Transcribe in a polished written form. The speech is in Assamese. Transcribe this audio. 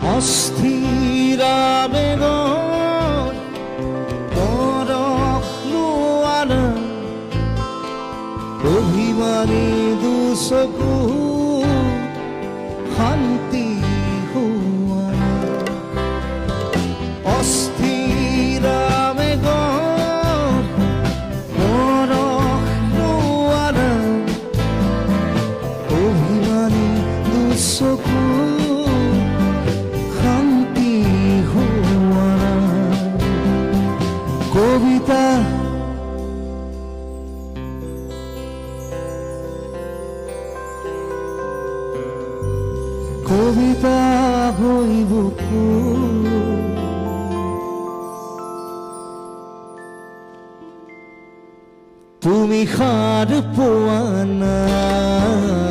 অস্থিৰা বেগত পৰশ লোৱানা অভিমানী দুচকু শান্তি হোৱানা অস্থিৰা বেগত পৰশ লোৱানা অভিমানী দুচকু কবিতা কবিতা হইব তুমি সাৰ পোৱা নাই